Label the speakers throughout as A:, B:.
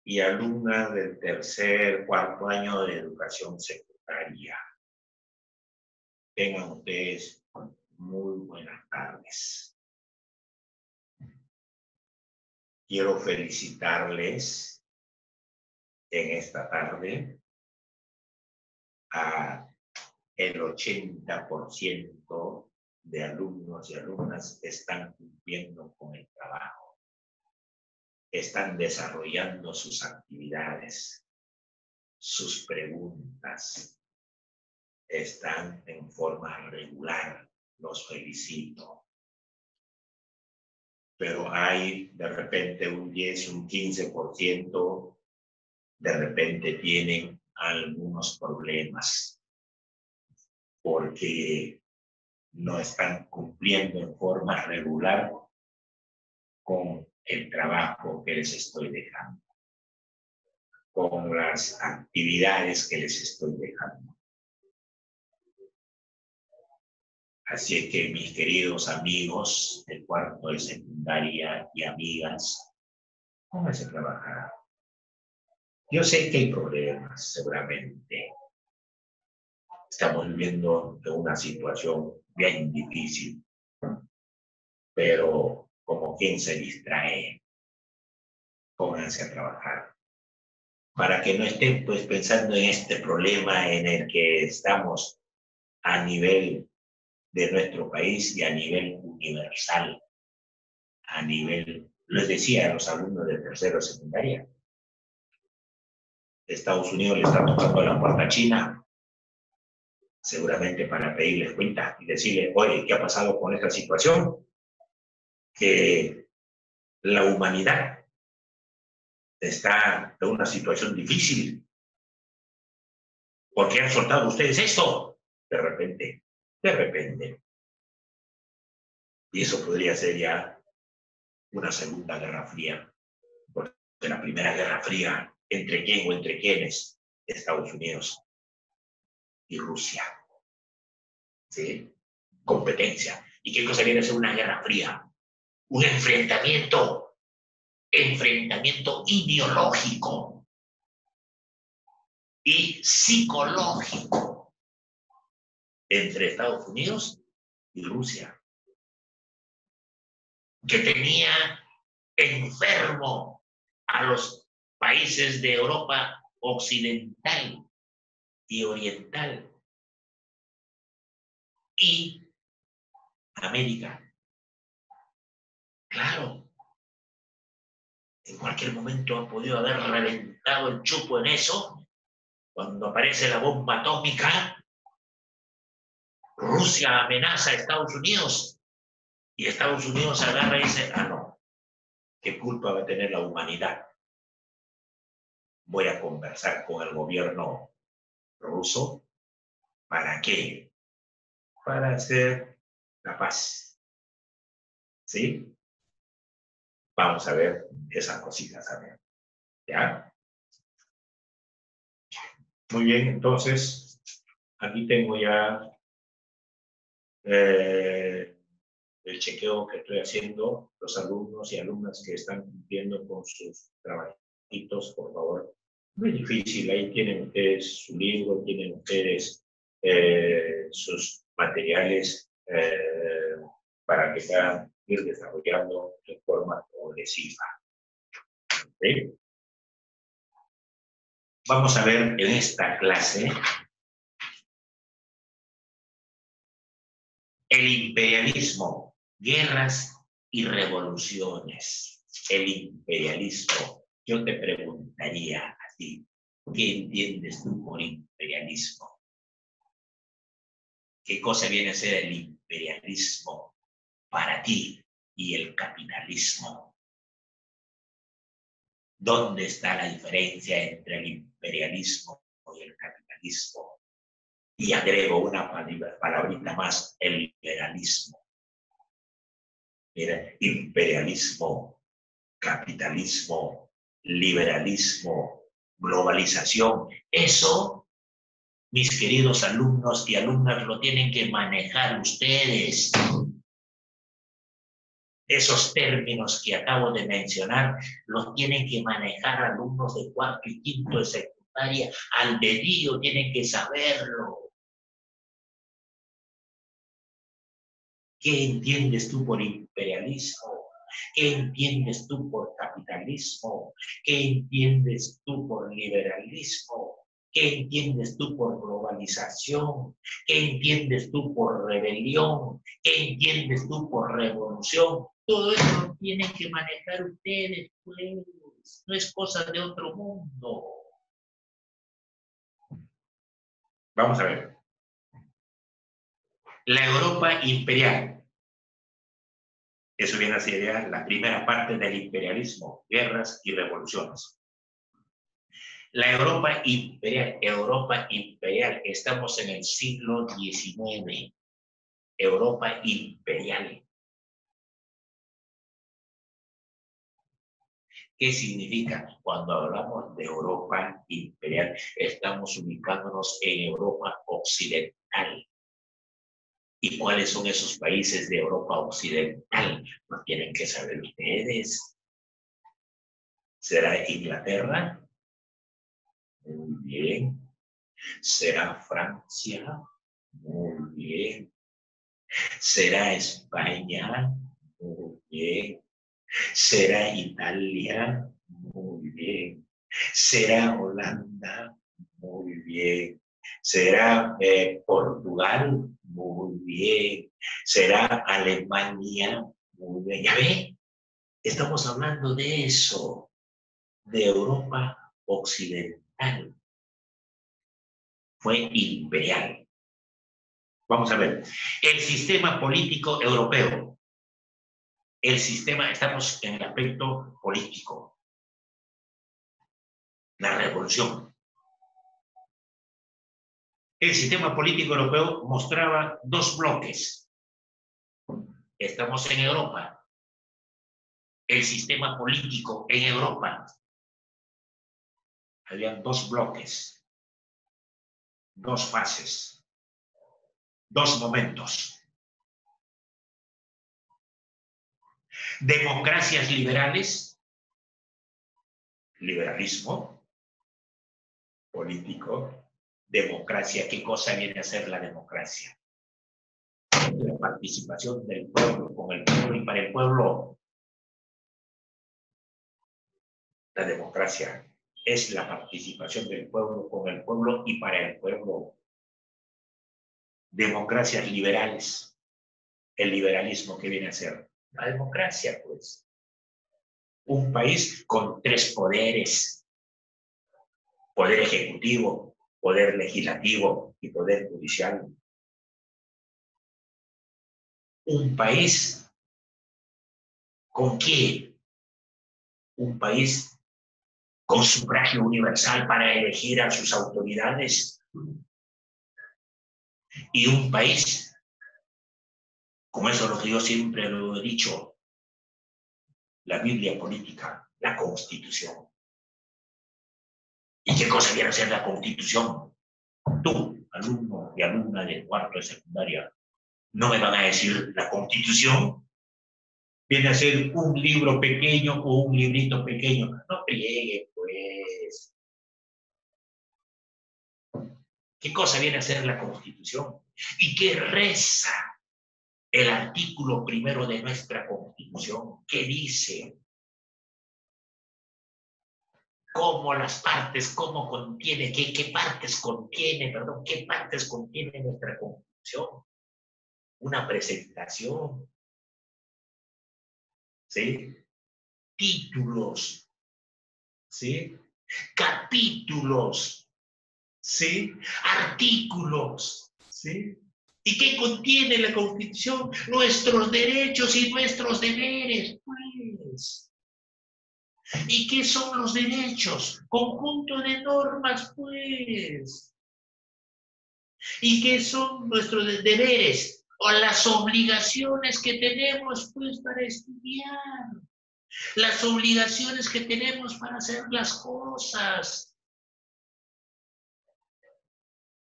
A: y alumnas del tercer, cuarto año de educación secundaria. Tengan ustedes muy buenas tardes. Quiero felicitarles en esta tarde a el 80% de alumnos y alumnas que están cumpliendo con el trabajo. Están desarrollando sus actividades, sus preguntas. Están en forma regular. Los felicito. Pero hay de repente un 10, un 15%, de repente tienen algunos problemas porque no están cumpliendo en forma regular con el trabajo que les estoy dejando, con las actividades que les estoy dejando. Así que mis queridos amigos del cuarto de secundaria y amigas, pónganse a trabajar. Yo sé que hay problemas, seguramente. Estamos viviendo una situación bien difícil, pero como quien se distrae, pónganse a trabajar. Para que no estén pues pensando en este problema en el que estamos a nivel de nuestro país y a nivel universal, a nivel, les decía a los alumnos de tercero de secundaria, Estados Unidos le está tocando la puerta a China, seguramente para pedirles cuenta y decirle, oye, ¿qué ha pasado con esta situación? Que la humanidad está en una situación difícil. ¿Por qué han soltado ustedes esto? De repente. Y eso podría ser ya una segunda guerra fría. Porque la primera guerra fría, ¿entre quién o entre quiénes? Estados Unidos y Rusia. ¿Sí? Competencia. ¿Y qué cosa viene a ser una guerra fría? Un enfrentamiento ideológico y psicológico entre Estados Unidos y Rusia, que tenía enfermo a los países de Europa occidental y oriental y América. Claro, en cualquier momento ha podido haber reventado el chupo en eso. Cuando aparece la bomba atómica, Rusia amenaza a Estados Unidos y Estados Unidos agarra y dice, ah, no, ¿qué culpa va a tener la humanidad? Voy a conversar con el gobierno ruso. ¿Para qué? Para hacer la paz. ¿Sí? Vamos a ver esas cositas también. ¿Ya? Muy bien, entonces, aquí tengo ya el chequeo que estoy haciendo, los alumnos y alumnas que están cumpliendo con sus trabajitos, por favor. Muy difícil, ahí tienen ustedes su libro, tienen ustedes sus materiales para que puedan ir desarrollando de forma progresiva. ¿Sí? Vamos a ver en esta clase el imperialismo, guerras y revoluciones. El imperialismo. Yo te preguntaría a ti, ¿qué entiendes tú por imperialismo? ¿Qué cosa viene a ser el imperialismo para ti y el capitalismo? ¿Dónde está la diferencia entre el imperialismo y el capitalismo? Y agrego una palabrita más, el liberalismo. Mira, imperialismo, capitalismo, liberalismo, globalización. Eso, mis queridos alumnos y alumnas, lo tienen que manejar ustedes. Esos términos que acabo de mencionar los tienen que manejar alumnos de cuarto y quinto de secundaria. Al dedillo tienen que saberlo. ¿Qué entiendes tú por imperialismo? ¿Qué entiendes tú por capitalismo? ¿Qué entiendes tú por liberalismo? ¿Qué entiendes tú por globalización? ¿Qué entiendes tú por rebelión? ¿Qué entiendes tú por revolución? Todo eso lo tienen que manejar ustedes, pues. No es cosa de otro mundo. Vamos a ver. La Europa imperial. Eso viene a ser la primera parte del imperialismo, guerras y revoluciones. La Europa imperial, estamos en el siglo XIX. Europa imperial. ¿Qué significa? Cuando hablamos de Europa imperial, estamos ubicándonos en Europa occidental. ¿Y cuáles son esos países de Europa occidental? Lo tienen que saber ustedes. ¿Será Inglaterra? Muy bien. ¿Será Francia? Muy bien. ¿Será España? Muy bien. ¿Será Italia? Muy bien. ¿Será Holanda? Muy bien. ¿Será Portugal? Muy bien. ¿Será Alemania? Muy bien. ¿Ya ve? Estamos hablando de eso, de Europa occidental. Fue imperial. Vamos a ver. El sistema político europeo. El sistema, estamos en el aspecto político. La revolución. El sistema político europeo mostraba dos bloques. Estamos en Europa. El sistema político en Europa. Habían dos bloques, dos fases, dos momentos. Democracias liberales, liberalismo político, democracia. ¿Qué cosa viene a ser la democracia? La participación del pueblo, con el pueblo y para el pueblo. La democracia es la participación del pueblo, con el pueblo y para el pueblo. Democracias liberales. El liberalismo, ¿qué viene a ser? La democracia, pues. Un país con tres poderes: poder ejecutivo, poder legislativo y poder judicial. Un país ¿con qué? Un país con sufragio universal para elegir a sus autoridades. Y un país, como eso es lo que yo siempre lo he dicho, la Biblia política, la Constitución. ¿Y qué cosa viene a ser la Constitución? Tú, alumno y alumna del cuarto de secundaria, no me van a decir la Constitución viene a ser un libro pequeño o un librito pequeño. No pliegue, pues. ¿Qué cosa viene a ser la Constitución? ¿Y qué reza el artículo primero de nuestra Constitución? ¿Qué dice? ¿Cómo las partes, cómo contiene, qué partes contiene, perdón, qué partes contiene nuestra Constitución? Una presentación, ¿sí? Títulos, ¿sí? Capítulos, ¿sí? Artículos, ¿sí? ¿Y qué contiene la Constitución? Nuestros derechos y nuestros deberes, pues. ¿Y qué son los derechos? Conjunto de normas, pues. ¿Y qué son nuestros deberes? O las obligaciones que tenemos, pues, para estudiar. Las obligaciones que tenemos para hacer las cosas.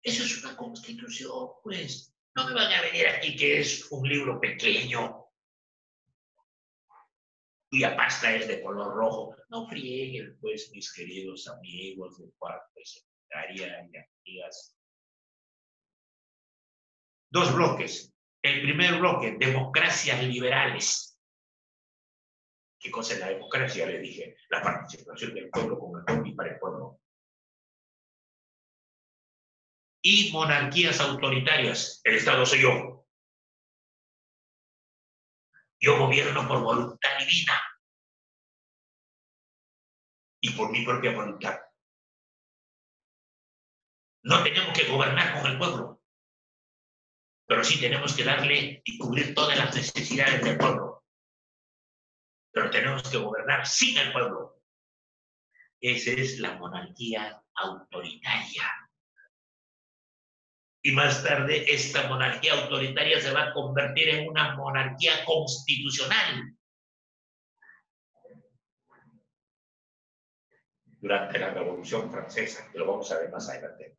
A: Eso es una Constitución, pues. No me van a venir aquí que es un libro pequeño. cuya pasta es de color rojo. No frieguen, pues, mis queridos amigos del cuarto de secundaria y amigas. Dos bloques. El primer bloque, democracias liberales. ¿Qué cosa es la democracia? Le dije, la participación del pueblo con el pueblo y para el pueblo. Y monarquías autoritarias. El Estado soy yo. Yo gobierno por voluntad divina y por mi propia voluntad. No tenemos que gobernar con el pueblo, pero sí tenemos que darle y cubrir todas las necesidades del pueblo. Pero tenemos que gobernar sin el pueblo. Esa es la monarquía autoritaria. Y más tarde esta monarquía autoritaria se va a convertir en una monarquía constitucional. Durante la Revolución Francesa, que lo vamos a ver más adelante.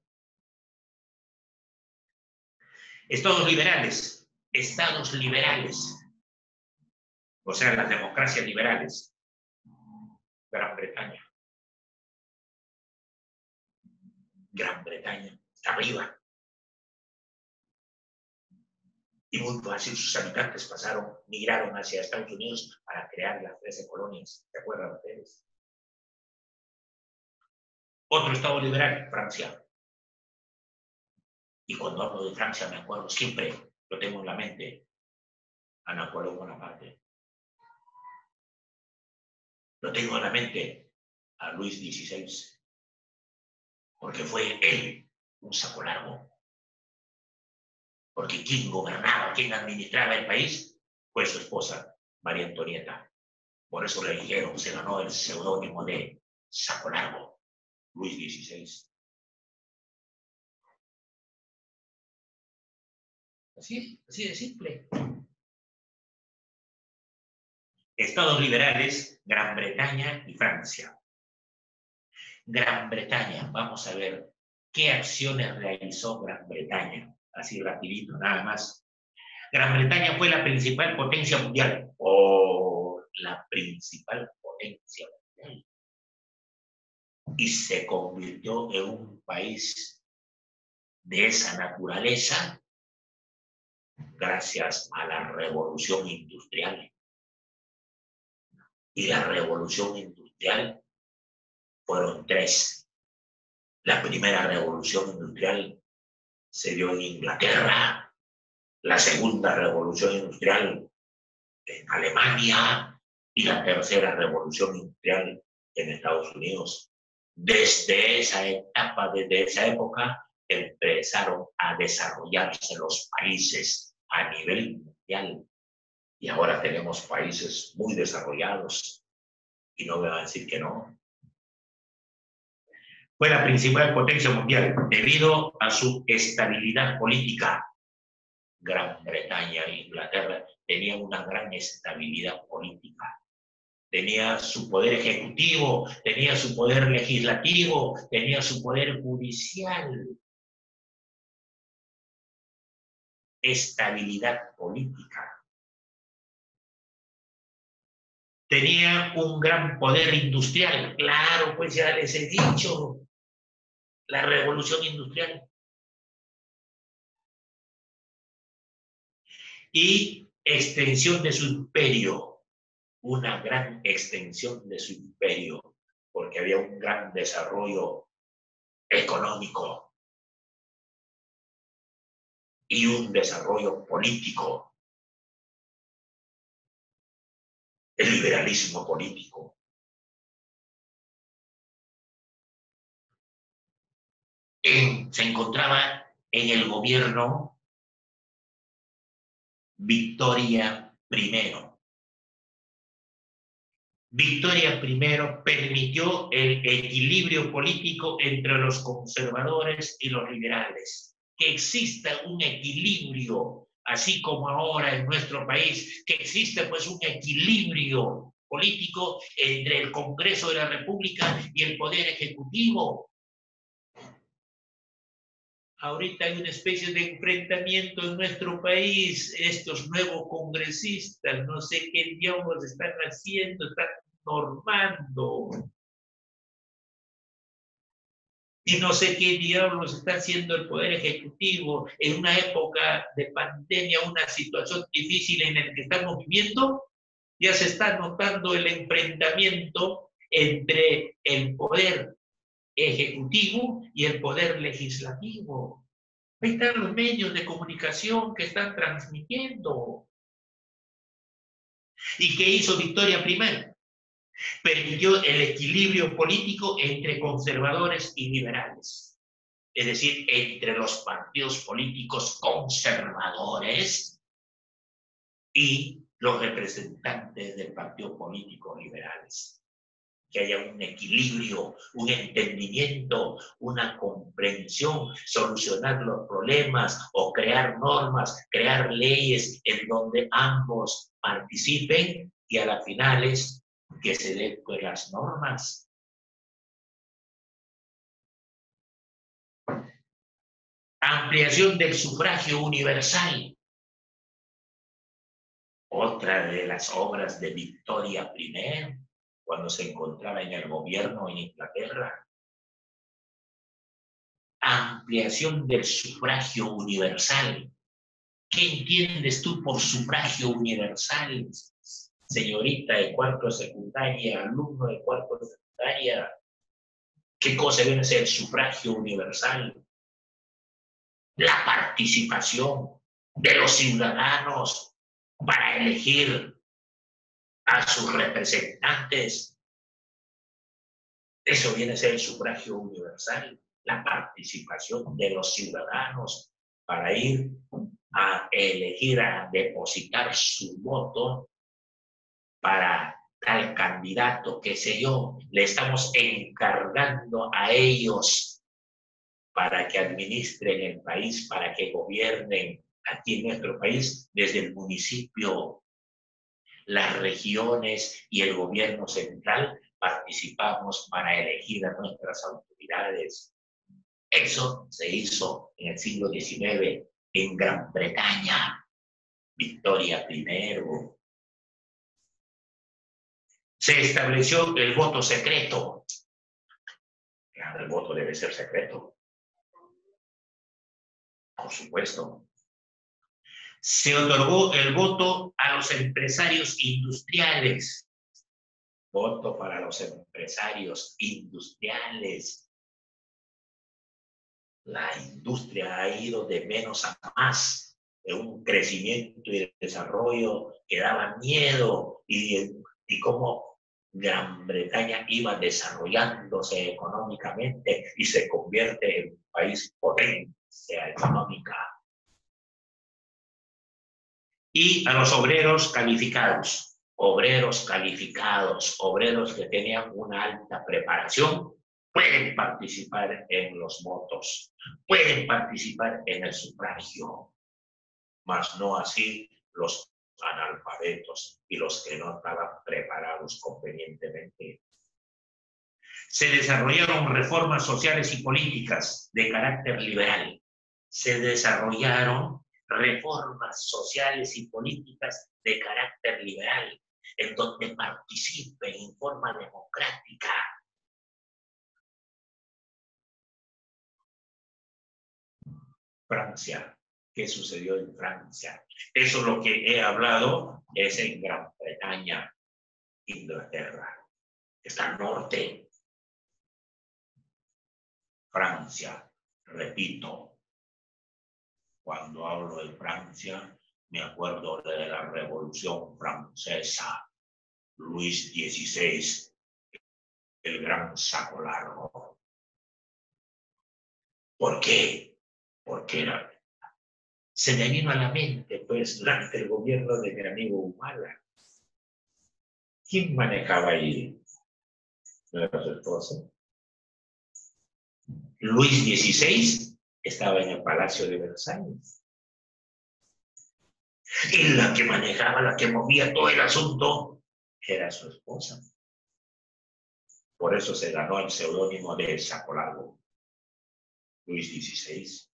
A: Estados liberales, o sea, las democracias liberales. Gran Bretaña, está arriba. Y muy fácil, sus habitantes migraron hacia Estados Unidos para crear las 13 colonias. ¿Se acuerdan ustedes? Otro estado liberal, Francia. Y cuando hablo de Francia me acuerdo siempre, lo tengo en la mente, a Napoleón Bonaparte. Lo tengo en la mente a Luis XVI, porque fue él un saco largo. Porque quien gobernaba, quien administraba el país, fue su esposa, María Antonieta. Por eso le dijeron, se ganó el seudónimo de Saco Largo, Luis XVI. Así de simple. Estados liberales, Gran Bretaña y Francia. Gran Bretaña, vamos a ver qué acciones realizó Gran Bretaña. Así rapidito, nada más. Gran Bretaña fue la principal potencia mundial. La principal potencia mundial. Y se convirtió en un país de esa naturaleza gracias a la revolución industrial. Y la revolución industrial fueron tres. La primera revolución industrial se dio en Inglaterra, la segunda revolución industrial en Alemania y la tercera revolución industrial en Estados Unidos. Desde esa etapa, desde esa época, empezaron a desarrollarse los países a nivel mundial. Y ahora tenemos países muy desarrollados. Y no me van a decir que no. Fue la principal potencia mundial debido a su estabilidad política. Gran Bretaña e Inglaterra tenían una gran estabilidad política. Tenía su poder ejecutivo, tenía su poder legislativo, tenía su poder judicial. Estabilidad política. Tenía un gran poder industrial. Claro, pues ya les he dicho, la revolución industrial. Y extensión de su imperio, una gran extensión de su imperio, porque había un gran desarrollo económico y un desarrollo político. El liberalismo político. Se encontraba en el gobierno Victoria I. Victoria I permitió el equilibrio político entre los conservadores y los liberales. Que exista un equilibrio, así como ahora en nuestro país, que existe pues un equilibrio político entre el Congreso de la República y el Poder Ejecutivo. Ahorita hay una especie de enfrentamiento en nuestro país. Estos nuevos congresistas, no sé qué diablos están haciendo, están normando. Y no sé qué diablos está haciendo el Poder Ejecutivo en una época de pandemia, una situación difícil en la que estamos viviendo. Ya se está notando el enfrentamiento entre el Poder Ejecutivo y el Poder Legislativo. Ahí están los medios de comunicación que están transmitiendo. ¿Y qué hizo Victoria Primero? Permitió el equilibrio político entre conservadores y liberales. Es decir, entre los partidos políticos conservadores y los representantes del partido político liberales. Que haya un equilibrio, un entendimiento, una comprensión, solucionar los problemas o crear normas, crear leyes en donde ambos participen y a la final es que se den pues, las normas. Ampliación del sufragio universal. Otra de las obras de Victoria I, cuando se encontraba en el gobierno en Inglaterra. Ampliación del sufragio universal. ¿Qué entiendes tú por sufragio universal, señorita de cuarto de secundaria, alumno de cuarto de secundaria? ¿Qué cosa debe ser el sufragio universal? La participación de los ciudadanos para elegir a sus representantes. Eso viene a ser el sufragio universal, la participación de los ciudadanos para ir a elegir, a depositar su voto para tal candidato, qué sé yo. Le estamos encargando a ellos para que administren el país, para que gobiernen aquí en nuestro país desde el municipio, las regiones y el gobierno central. Participamos para elegir a nuestras autoridades. Eso se hizo en el siglo XIX en Gran Bretaña. Victoria I. Se estableció el voto secreto. Claro, el voto debe ser secreto. Por supuesto. Se otorgó el voto a los empresarios industriales. Voto para los empresarios industriales. La industria ha ido de menos a más, de un crecimiento y desarrollo que daba miedo y cómo Gran Bretaña iba desarrollándose económicamente y se convierte en un país potencia económica. Y a los obreros calificados, obreros que tenían una alta preparación, pueden participar en los votos, pueden participar en el sufragio, mas no así los analfabetos y los que no estaban preparados convenientemente. Se desarrollaron reformas sociales y políticas de carácter liberal. Se desarrollaron reformas sociales y políticas de carácter liberal, en donde participen en forma democrática. Francia. ¿Qué sucedió en Francia? Eso lo que he hablado es en Gran Bretaña, Inglaterra. Está al norte. Francia, repito, cuando hablo de Francia, me acuerdo de la Revolución Francesa, Luis XVI, el gran saco largo. ¿Por qué? Porque se me vino a la mente, pues, durante el gobierno de mi amigo Humala. ¿Quién manejaba ahí? ¿No era su esposo? Luis XVI estaba en el Palacio de Versalles. Y la que manejaba, la que movía todo el asunto, era su esposa. Por eso se ganó el seudónimo de Saco Largo, Luis XVI.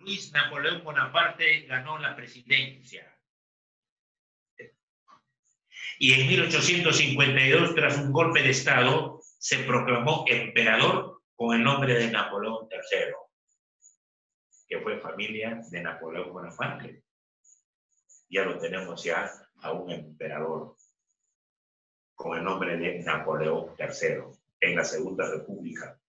A: Luis Napoleón Bonaparte ganó la presidencia. Y en 1852, tras un golpe de Estado, se proclamó emperador con el nombre de Napoleón III, que fue familia de Napoleón Bonaparte. Ya lo tenemos ya a un emperador con el nombre de Napoleón III en la Segunda República.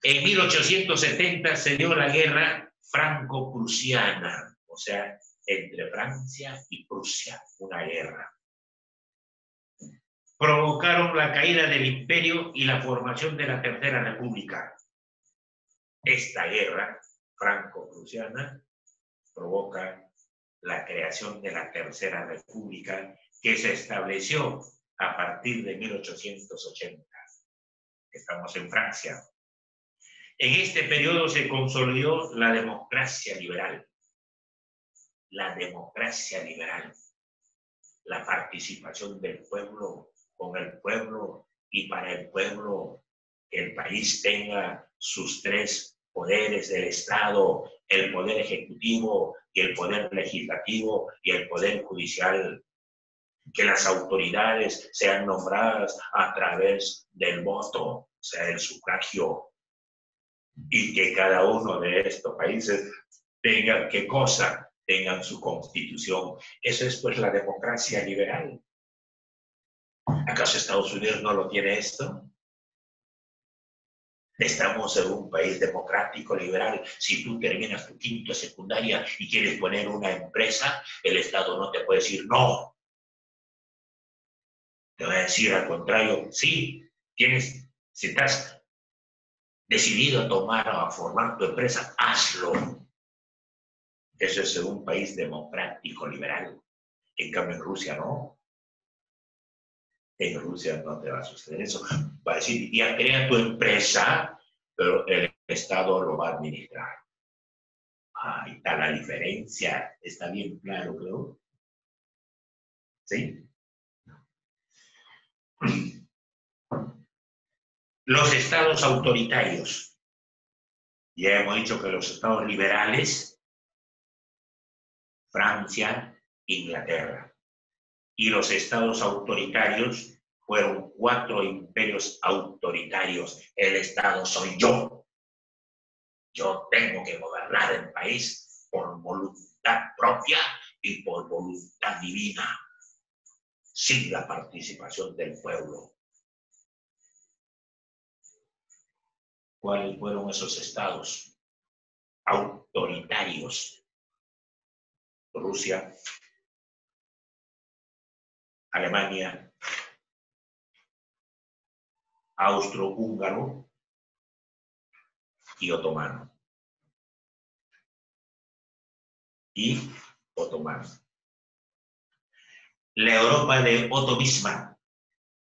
A: En 1870 se dio la guerra franco-prusiana, o sea, entre Francia y Prusia, una guerra. Provocaron la caída del imperio y la formación de la Tercera República. Esta guerra franco-prusiana provoca la creación de la Tercera República, que se estableció a partir de 1880. Estamos en Francia. En este periodo se consolidó la democracia liberal. La democracia liberal. La participación del pueblo con el pueblo y para el pueblo, que el país tenga sus tres poderes del Estado, el poder ejecutivo y el poder legislativo y el poder judicial, que las autoridades sean nombradas a través del voto, o sea, el sufragio, y que cada uno de estos países tenga, ¿qué cosa? Tengan su constitución. Eso es pues la democracia liberal. ¿Acaso Estados Unidos no lo tiene esto? Estamos en un país democrático, liberal. Si tú terminas tu quinto de secundaria y quieres poner una empresa, el Estado no te puede decir no. Te va a decir al contrario, sí, si estás decidido a tomar o a formar tu empresa, hazlo. Eso es en un país democrático, liberal. En cambio, en Rusia no. En Rusia no te va a suceder eso. Va a decir, ya crea tu empresa, pero el Estado lo va a administrar. Ahí está la diferencia. Está bien claro, creo. ¿Sí? Los estados autoritarios. Ya hemos dicho que los estados liberales, Francia, Inglaterra. Y los estados autoritarios fueron 4 imperios autoritarios. El Estado soy yo. Yo tengo que gobernar el país por voluntad propia y por voluntad divina, sin la participación del pueblo. ¿Cuáles fueron esos estados autoritarios? Rusia, Alemania, austrohúngaro y otomano. La Europa de Otto Bismarck.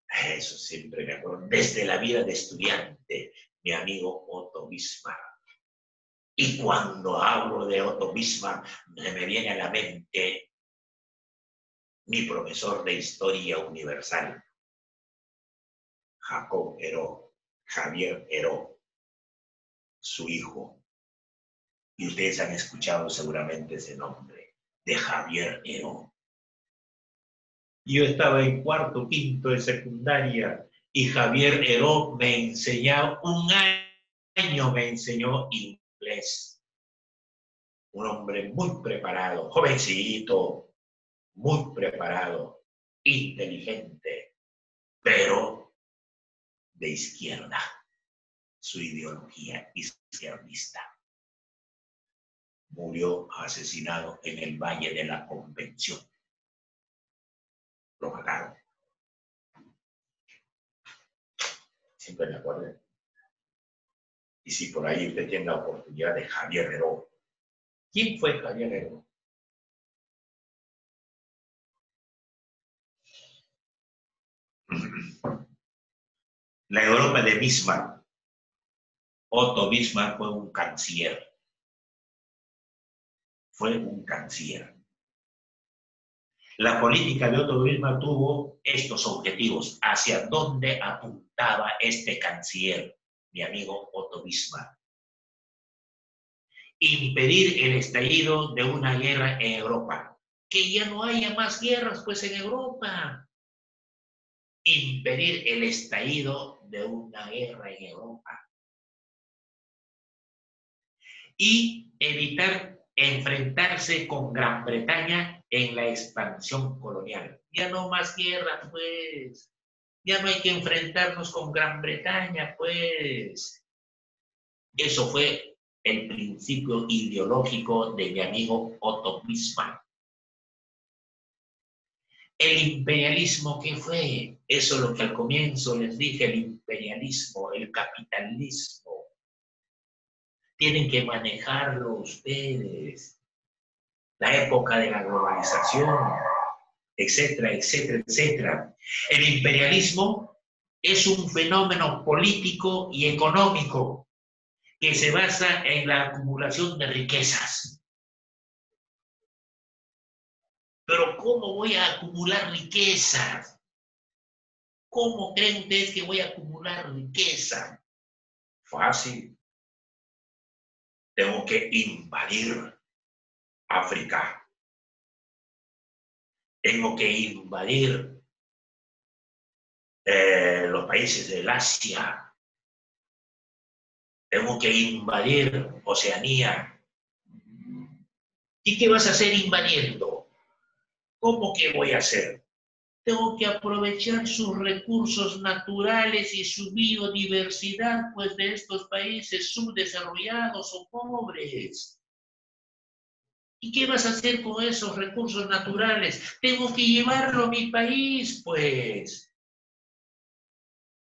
A: Eso siempre me acuerdo. Desde la vida de estudiante, mi amigo Otto Bismarck. Y cuando hablo de Otto Bismarck, me viene a la mente mi profesor de Historia Universal, Javier Heró, su hijo. Y ustedes han escuchado seguramente ese nombre, de Javier Heró. Yo estaba en cuarto, quinto de secundaria y Javier Heró me enseñó, un año me enseñó inglés. Un hombre muy preparado, jovencito, muy preparado, inteligente, pero de izquierda. Su ideología izquierdista. Murió asesinado en el Valle de la Convención. Lo mataron. Siempre me acuerdo. Y si por ahí usted tiene la oportunidad de Javier Heró. ¿Quién fue Javier Heró? La Europa de Bismarck. Otto Bismarck fue un canciller. La política de Otto Bismarck tuvo estos objetivos. ¿Hacia dónde apuntaba este canciller, mi amigo Otto Bismarck? impedir el estallido de una guerra en Europa. Que ya no haya más guerras, pues, en Europa. Impedir el estallido de una guerra en Europa. Y evitar enfrentarse con Gran Bretaña en la expansión colonial. Ya no más guerra, pues. Ya no hay que enfrentarnos con Gran Bretaña, pues. Eso fue el principio ideológico de mi amigo Otto Bismarck. El imperialismo, ¿qué fue? Eso es lo que al comienzo les dije, el imperialismo, el capitalismo. Tienen que manejarlo ustedes. La época de la globalización, etcétera, etcétera, etcétera. El imperialismo es un fenómeno político y económico que se basa en la acumulación de riquezas. Pero ¿cómo voy a acumular riquezas? ¿Cómo creen ustedes que voy a acumular riqueza? Fácil. Tengo que invadir África. Tengo que invadir los países del Asia. Tengo que invadir Oceanía. ¿Y qué vas a hacer invadiendo? ¿Cómo que voy a hacer? Tengo que aprovechar sus recursos naturales y su biodiversidad, pues, de estos países subdesarrollados o pobres. ¿Y qué vas a hacer con esos recursos naturales? Tengo que llevarlo a mi país, pues.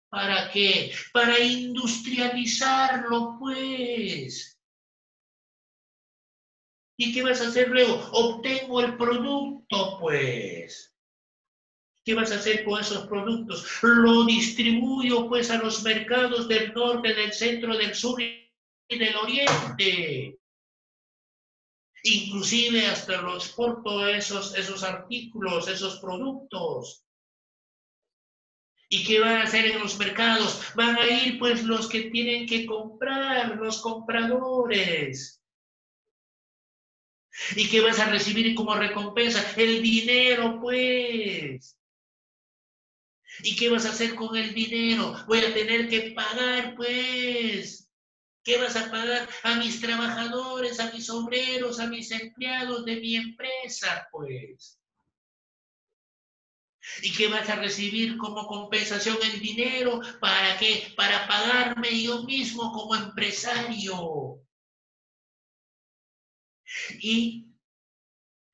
A: ¿Para qué? Para industrializarlo, pues. ¿Y qué vas a hacer luego? Obtengo el producto, pues. ¿Qué vas a hacer con esos productos? Lo distribuyo, pues, a los mercados del norte, del centro, del sur y del oriente. Inclusive hasta lo exporto esos artículos, esos productos. ¿Y qué van a hacer en los mercados? Van a ir, pues, los que tienen que comprar, los compradores. ¿Y qué vas a recibir como recompensa? El dinero, pues. ¿Y qué vas a hacer con el dinero? Voy a tener que pagar, pues. ¿Qué vas a pagar? A mis trabajadores, a mis obreros, a mis empleados de mi empresa, pues. ¿Y qué vas a recibir como compensación el dinero? ¿Para qué? Para pagarme yo mismo como empresario. Y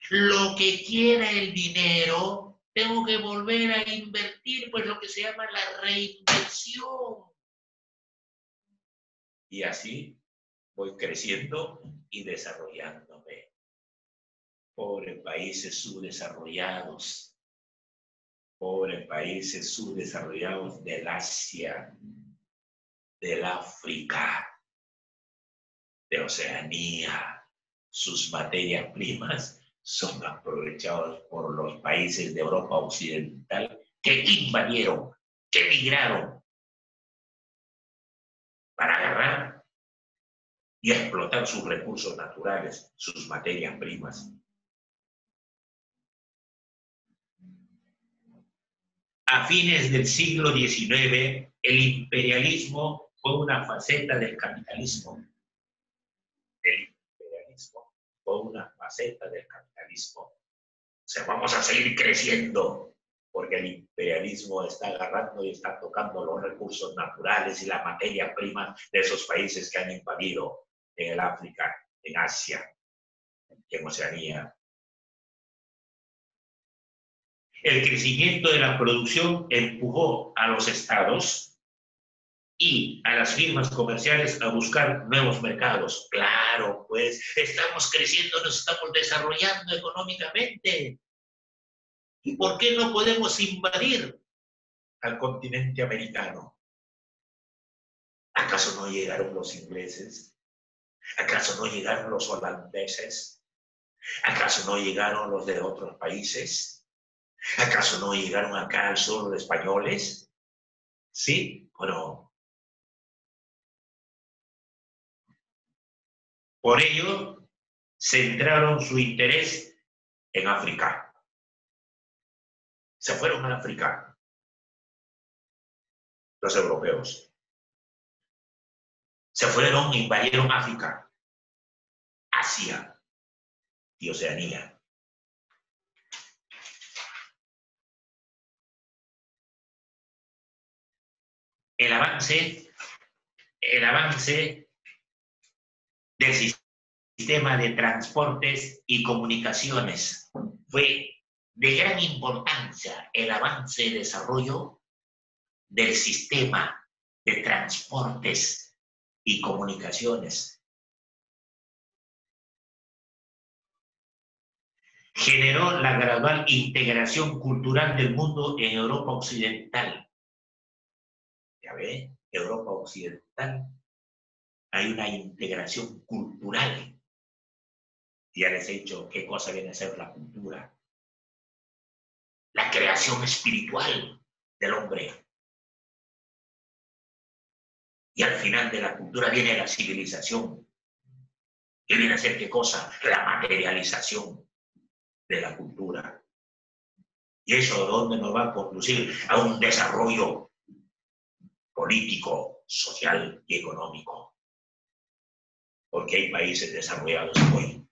A: lo que quiera el dinero, tengo que volver a invertir, pues, lo que se llama la reinversión. Y así voy creciendo y desarrollándome. Pobres países subdesarrollados, pobres países subdesarrollados del Asia, del África, de Oceanía. Sus materias primas son aprovechadas por los países de Europa Occidental que invadieron, que migraron para agarrar y explotar sus recursos naturales, sus materias primas. A fines del siglo XIX, el imperialismo fue una faceta del capitalismo. El imperialismo fue una faceta del capitalismo. O sea, vamos a seguir creciendo porque el imperialismo está agarrando y está tocando los recursos naturales y la materia prima de esos países que han invadido en el África, en Asia, en Oceanía. El crecimiento de la producción empujó a los estados y a las firmas comerciales a buscar nuevos mercados. Claro, pues estamos creciendo, nos estamos desarrollando económicamente. ¿Y por qué no podemos invadir al continente americano? ¿Acaso no llegaron los ingleses? ¿Acaso no llegaron los holandeses? ¿Acaso no llegaron los de otros países? ¿Acaso no llegaron acá al sur los españoles? Sí, bueno, Por ello, centraron su interés en África. Se fueron a África, los europeos. Se fueron e invadieron África, Asia y Oceanía. El avance del sistema de transportes y comunicaciones fue de gran importancia. El avance y desarrollo del sistema de transportes y comunicaciones generó la gradual integración cultural del mundo en Europa Occidental. Ya ve, Europa Occidental, hay una integración cultural. Ya les he dicho qué cosa viene a ser la cultura. La creación espiritual del hombre. Y al final de la cultura viene la civilización. ¿Qué viene a ser qué cosa? La materialización de la cultura. ¿Y eso dónde nos va a conducir? A un desarrollo político, social y económico. Porque hay países desarrollados hoy.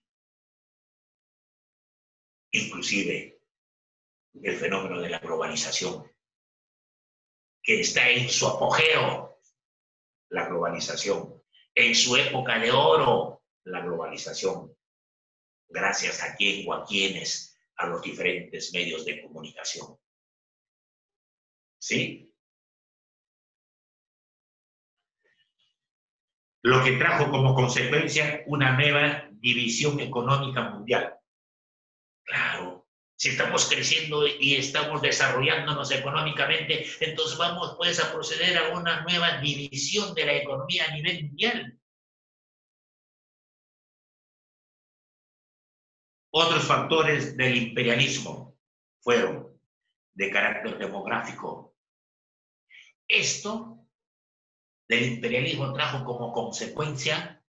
A: Inclusive el fenómeno de la globalización, que está en su apogeo, la globalización, en su época de oro, la globalización, gracias a quién o a quienes, a los diferentes medios de comunicación. ¿Sí? Lo que trajo como consecuencia una nueva división económica mundial. Claro, si estamos creciendo y estamos desarrollándonos económicamente, entonces vamos pues a proceder a una nueva división de la economía a nivel mundial. Otros factores del imperialismo fueron de carácter demográfico. Esto del imperialismo trajo como consecuencia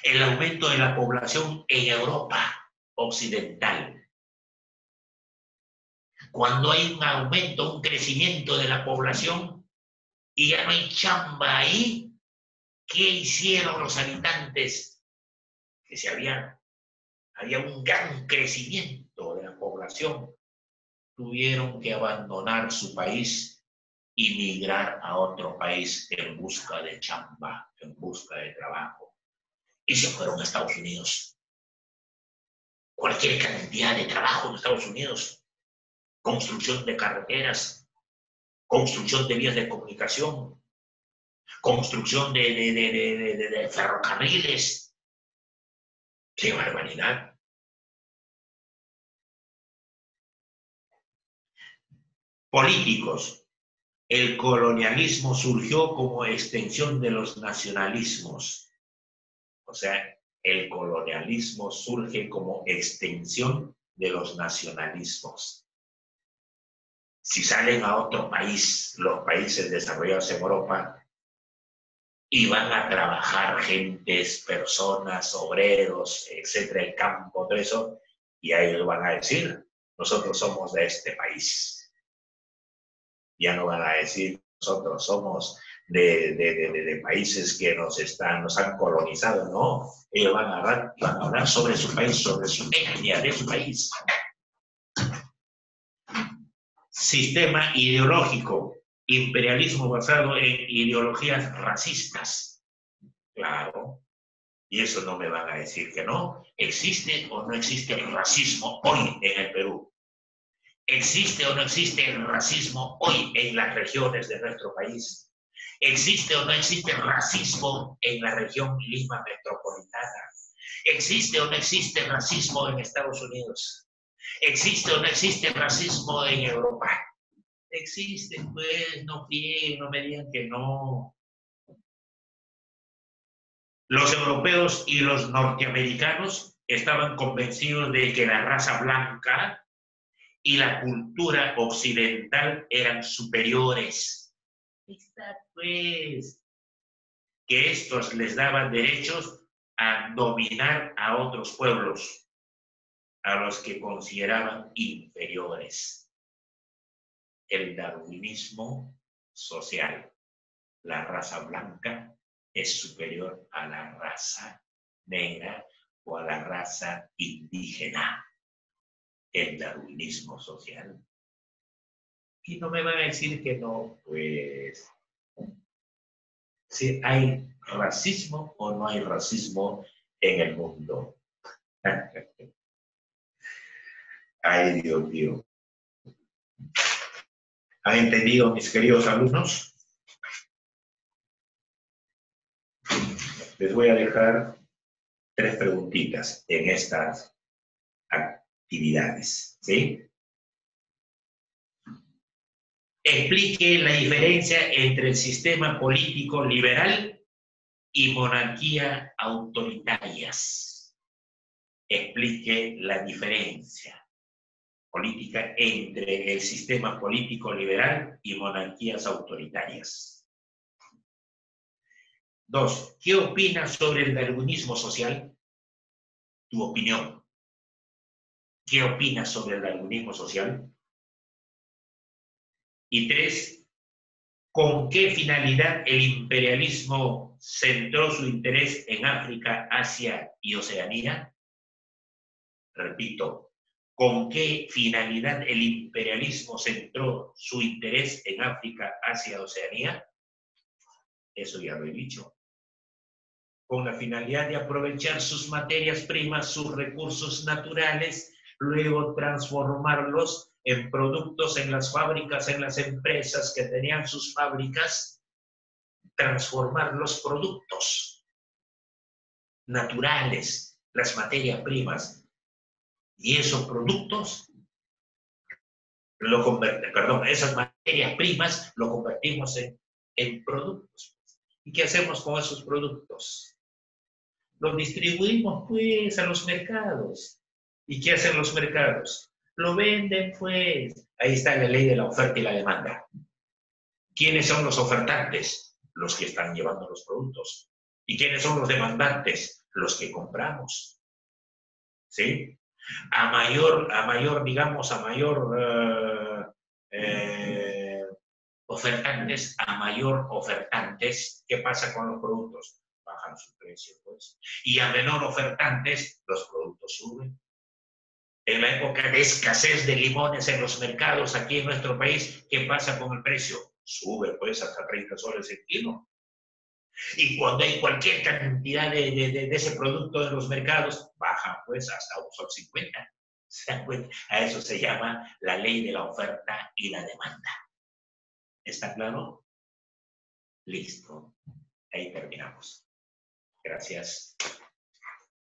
A: el aumento de la población en Europa Occidental. Cuando hay un aumento, un crecimiento de la población y ya no hay chamba ahí, ¿qué hicieron los habitantes? Que había un gran crecimiento de la población, tuvieron que abandonar su país y migrar a otro país en busca de chamba, en busca de trabajo. Y se fueron a Estados Unidos. Cualquier cantidad de trabajo en Estados Unidos. Construcción de carreteras, construcción de vías de comunicación, construcción de ferrocarriles. ¡Qué barbaridad! Políticos. El colonialismo surgió como extensión de los nacionalismos. O sea, el colonialismo surge como extensión de los nacionalismos. Si salen a otro país, los países desarrollados en Europa, y van a trabajar gentes, personas, obreros, etcétera, el campo, todo eso, y a ellos van a decir, nosotros somos de este país. Ya no van a decir, nosotros somos de países que nos han colonizado, no. Ellos van a hablar sobre su país, sobre su etnia de su país. Sistema ideológico, imperialismo basado en ideologías racistas. Claro, y eso no me van a decir que no. ¿Existe o no existe el racismo hoy en el Perú? ¿Existe o no existe el racismo hoy en las regiones de nuestro país? ¿Existe o no existe el racismo en la región Lima metropolitana? ¿Existe o no existe el racismo en Estados Unidos? ¿Existe o no existe el racismo en Europa? Existe, pues, no frieguen, no me digan que no. Los europeos y los norteamericanos estaban convencidos de que la raza blanca y la cultura occidental eran superiores. Está, pues, que estos les daban derechos a dominar a otros pueblos, a los que consideraban inferiores. El darwinismo social. La raza blanca es superior a la raza negra o a la raza indígena. El darwinismo social. Y no me van a decir que no, pues, si hay racismo o no hay racismo en el mundo. Ay, Dios mío. ¿Han entendido, mis queridos alumnos? Les voy a dejar 3 preguntitas en estas actividades, ¿sí? Explique la diferencia entre el sistema político liberal y monarquía autoritarias. Explique la diferencia política entre el sistema político liberal y monarquías autoritarias. 2. ¿Qué opinas sobre el darwinismo social? Tu opinión. ¿Qué opinas sobre el darwinismo social? Y 3. ¿Con qué finalidad el imperialismo centró su interés en África, Asia y Oceanía? Repito, ¿con qué finalidad el imperialismo centró su interés en África, Asia y Oceanía? Eso ya lo he dicho. Con la finalidad de aprovechar sus materias primas, sus recursos naturales, luego transformarlos en productos en las fábricas, en las empresas que tenían sus fábricas, transformar los productos naturales, las materias primas, y esos productos esas materias primas lo convertimos en productos. ¿Y qué hacemos con esos productos? Los distribuimos pues a los mercados. ¿Y qué hacen los mercados? Lo venden pues. Ahí está la ley de la oferta y la demanda. ¿Quiénes son los ofertantes? Los que están llevando los productos. ¿Y quiénes son los demandantes? Los que compramos. ¿Sí? A mayor ofertantes, ¿qué pasa con los productos? Bajan su precio, pues. Y a menor ofertantes, los productos suben. En la época de escasez de limones en los mercados aquí en nuestro país, ¿qué pasa con el precio? Sube, pues, hasta 30 soles el kilo. Y cuando hay cualquier cantidad de ese producto en los mercados, baja, pues, hasta 1,50 sol. A eso se llama la ley de la oferta y la demanda. ¿Está claro? Listo. Ahí terminamos. Gracias.